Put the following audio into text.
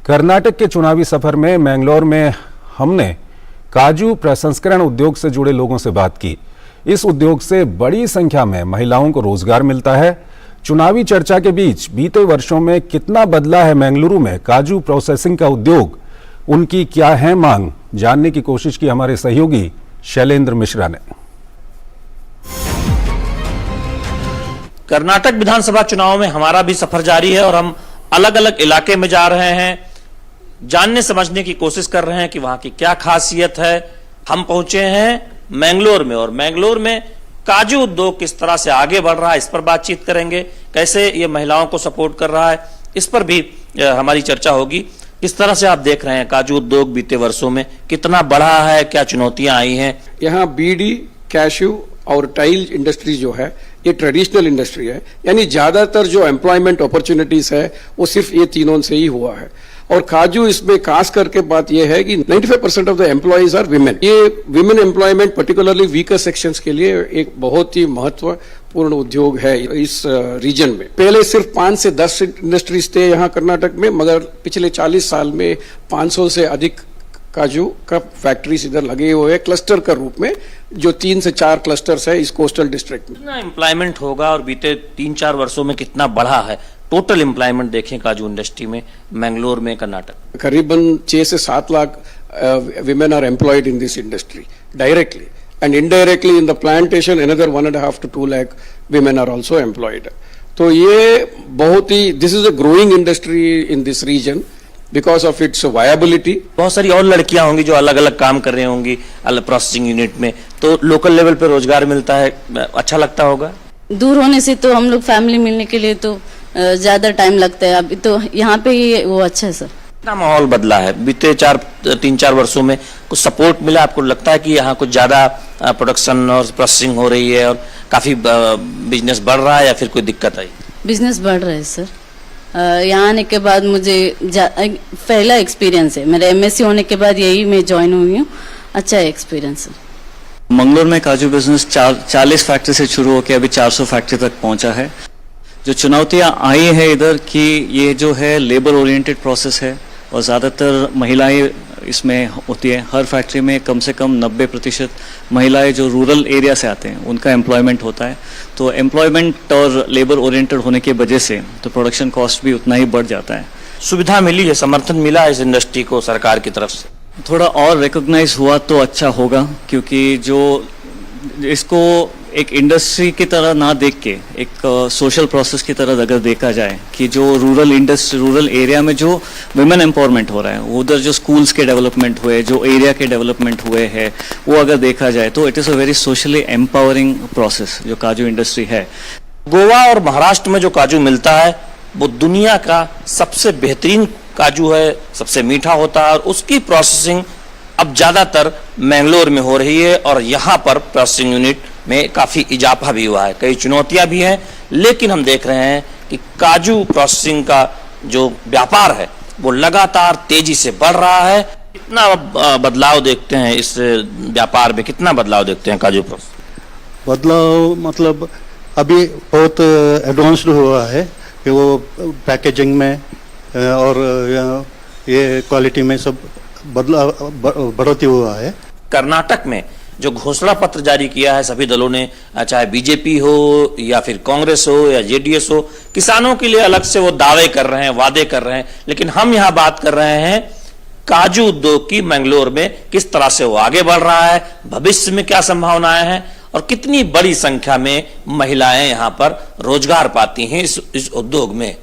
कर्नाटक के चुनावी सफर में मैंगलोर में हमने काजू प्रसंस्करण उद्योग से जुड़े लोगों से बात की। इस उद्योग से बड़ी संख्या में महिलाओं को रोजगार मिलता है। चुनावी चर्चा के बीच बीते वर्षों में कितना बदला है मैंगलुरु में काजू प्रोसेसिंग का उद्योग, उनकी क्या है मांग, जानने की कोशिश की हमारे सहयोगी शैलेंद्र मिश्रा ने। कर्नाटक विधानसभा चुनाव में हमारा भी सफर जारी है और हम अलग अलग इलाके में जा रहे हैं, जानने समझने की कोशिश कर रहे हैं कि वहां की क्या खासियत है। हम पहुंचे हैं मैंगलोर में और मैंगलोर में काजू उद्योग किस तरह से आगे बढ़ रहा है, इस पर बातचीत करेंगे। कैसे ये महिलाओं को सपोर्ट कर रहा है, इस पर भी हमारी चर्चा होगी। किस तरह से आप देख रहे हैं काजू उद्योग बीते वर्षों में कितना बढ़ा है, क्या चुनौतियां आई हैं? यहाँ बीडी, कैश्यू और टाइल इंडस्ट्री जो है ये ट्रेडिशनल इंडस्ट्री है, यानी ज्यादातर जो एम्प्लॉयमेंट अपॉर्चुनिटीज है वो सिर्फ ये तीनों से ही हुआ है। और काजू इसमें खास करके बात यह है कि 95% of the employees are women. ये women employment particularly weaker sections के लिए एक बहुत ही महत्वपूर्ण उद्योग है इस रीजन में। पहले सिर्फ 5 से 10 इंडस्ट्रीज थे यहाँ कर्नाटक में, मगर पिछले 40 साल में 500 से अधिक काजू का फैक्ट्रीज इधर लगे हुए हैं क्लस्टर का रूप में, जो 3 से 4 क्लस्टर्स है इस कोस्टल डिस्ट्रिक्ट में। कितना एम्प्लॉयमेंट होगा और बीते 3-4 वर्षों में कितना बढ़ा है टोटल एम्प्लॉयमेंट देखें काजू इंडस्ट्री में मैंगलोर में, कर्नाटक? करीबन 6 से 7 lakh women are employed in this industry directly, and indirectly in the plantation another 1.5 to 2 lakh women are also employed. तो ये बहुत ही this is a growing industry in this region because of its viability. बहुत सारी और लड़कियां होंगी जो अलग अलग काम कर रही होंगी अलग प्रोसेसिंग यूनिट में, तो लोकल लेवल पे रोजगार मिलता है, अच्छा लगता होगा। दूर होने से तो हम लोग फैमिली मिलने के लिए तो ज्यादा टाइम लगता है, अभी तो यहाँ पे ही वो अच्छा है सर। कितना माहौल बदला है बीते 3-4 वर्षों में? कुछ सपोर्ट मिला? आपको लगता है कि यहाँ कुछ ज्यादा प्रोडक्शन और प्रोसेसिंग हो रही है और काफी बिजनेस बढ़ रहा है या फिर कोई दिक्कत आई? बिजनेस बढ़ रहा है सर। यहाँ आने के बाद मुझे पहला एक्सपीरियंस है, मेरा MSc होने के बाद यही मैं ज्वाइन हुई हूँ। अच्छा एक्सपीरियंस है। मंगलोर में काजू बिजनेस 40 फैक्ट्री से शुरू होकर अभी 400 फैक्ट्री तक पहुंचा है। जो चुनौतियां आई है इधर कि ये जो है लेबर ओरिएंटेड प्रोसेस है और ज़्यादातर महिलाएं इसमें होती है। हर फैक्ट्री में कम से कम 90% महिलाएं जो रूरल एरिया से आते हैं उनका एम्प्लॉयमेंट होता है। तो एम्प्लॉयमेंट और लेबर ओरिएंटेड होने की वजह से तो प्रोडक्शन कॉस्ट भी उतना ही बढ़ जाता है। सुविधा मिली है, समर्थन मिला इस इंडस्ट्री को सरकार की तरफ से? थोड़ा और रिकॉग्नाइज हुआ तो अच्छा होगा, क्योंकि जो इसको एक इंडस्ट्री की तरह ना देख के एक सोशल प्रोसेस की तरह अगर देखा जाए कि जो रूरल एरिया में जो वुमेन एम्पावरमेंट हो रहा है, उधर जो स्कूल्स के डेवलपमेंट हुए, जो एरिया के डेवलपमेंट हुए हैं, वो अगर देखा जाए तो it is a very socially empowering process जो काजू इंडस्ट्री है। गोवा और महाराष्ट्र में जो काजू मिलता है वो दुनिया का सबसे बेहतरीन काजू है, सबसे मीठा होता है और उसकी प्रोसेसिंग अब ज्यादातर मैंगलोर में हो रही है और यहाँ पर प्रोसेसिंग यूनिट में काफी इजाफा भी हुआ है। कई चुनौतियां भी हैं, लेकिन हम देख रहे हैं कि काजू प्रोसेसिंग का जो व्यापार है वो लगातार तेजी से बढ़ रहा है। कितना बदलाव देखते हैं इस व्यापार में, कितना बदलाव देखते हैं काजू प्रोसेसिंग? बदलाव मतलब अभी बहुत एडवांस्ड हुआ है कि वो पैकेजिंग में और ये क्वालिटी में सब बदलाव बढ़ोतरी हुआ है। कर्नाटक में जो घोषणा पत्र जारी किया है सभी दलों ने, चाहे बीजेपी हो या फिर कांग्रेस हो या जेडीएस हो, किसानों के लिए अलग से वो दावे कर रहे हैं, वादे कर रहे हैं, लेकिन हम यहाँ बात कर रहे हैं काजू उद्योग की मैंगलोर में किस तरह से वो आगे बढ़ रहा है, भविष्य में क्या संभावनाएं हैं और कितनी बड़ी संख्या में महिलाएं यहाँ पर रोजगार पाती हैं इस उद्योग में।